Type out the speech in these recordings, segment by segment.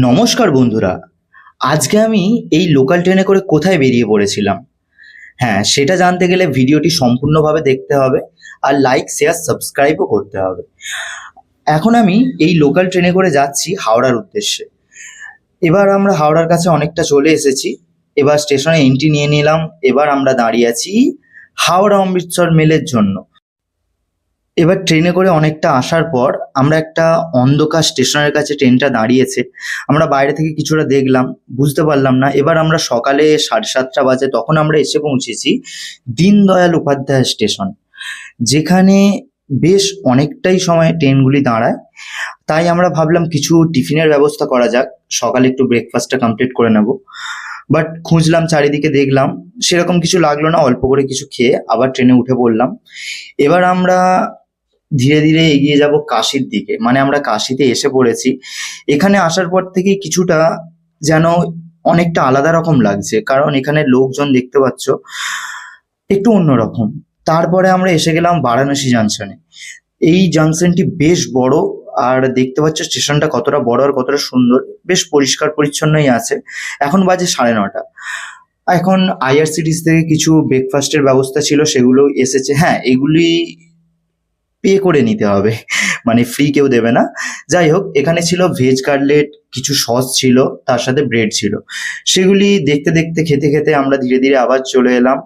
নমস্কার বন্ধুরা। আজকে আমি এই লোকাল ট্রেনে করে কোথায় বেরিয়ে পড়েছিলাম। হ্যাঁ, সেটা জানতে গেলে ভিডিওটি সম্পূর্ণভাবে দেখতে হবে আর লাইক শেয়ার সাবস্ক্রাইবও করতে হবে। এখন আমি এই লোকাল ট্রেনে করে যাচ্ছি হাওড়ার উদ্দেশ্যে। এবার আমরা হাওড়ার কাছে অনেকটা চলে এসেছি। এবার স্টেশনে এন্ট্রি নিয়ে নিলাম। এবার আমরা দাঁড়িয়ে আছি হাওড়া অমৃতসর মেলের জন্য। এবার ট্রেনে করে অনেকটা আসার পর আমরা একটা অন্ধকার স্টেশনের কাছে ট্রেনটা দাঁড়িয়েছে। আমরা বাইরে থেকে কিছুটা দেখলাম, বুঝতে পারলাম না। এবার আমরা সকালে 7:30 বাজে তখন আমরা এসে পৌঁছেছি দীনদয়াল উপাধ্যায় স্টেশন, যেখানে বেশ অনেকটাই সময় ট্রেনগুলি দাঁড়ায়। তাই আমরা ভাবলাম কিছু টিফিনের ব্যবস্থা করা যাক, সকালে একটু ব্রেকফাস্টটা কমপ্লিট করে নেব। বাট খুঁজলাম, চারিদিকে দেখলাম, সেরকম কিছু লাগলো না। অল্প করে কিছু খেয়ে আবার ট্রেনে উঠে পড়লাম। এবার আমরা ধীরে ধীরে এগিয়ে যাব কাশির দিকে, মানে আমরা কাশিতে এসে পড়েছি। এখানে আসার পর থেকে কিছুটা যেন অনেকটা আলাদা রকম লাগছে, কারণ এখানে লোকজন দেখতে পাচ্ছ একটু অন্যরকম। তারপরে আমরা এসে গেলাম বারাণসী জাংশনে। এই জাংশনটি বেশ বড়, আর দেখতে পাচ্ছ স্টেশনটা কতটা বড় আর কতটা সুন্দর, বেশ পরিষ্কার পরিচ্ছন্নই আছে। এখন বাজে 9:30। এখন আইআরসিটিসি থেকে কিছু ব্রেকফাস্টের ব্যবস্থা ছিল, সেগুলো এসেছে। হ্যাঁ, এগুলি পে করে নিতে হবে, মানে ফ্রি কেউ দেবে না। যাই হোক, এখানে ছিল ভেজ কাটলেট, কিছু সস ছিল, তার সাথে ব্রেড ছিল। সেগুলি দেখতে দেখতে খেতে খেতে আমরা ধীরে ধীরে আবার চলে এলাম।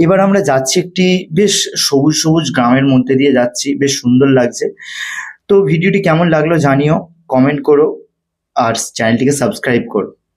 এবার আমরা যাচ্ছি একটি বেশ সবুজ সবুজ গ্রামের মধ্যে দিয়ে যাচ্ছি, বেশ সুন্দর লাগছে। তো ভিডিওটি কেমন লাগলো জানিও, কমেন্ট করো আর চ্যানেলটিকে সাবস্ক্রাইব করো।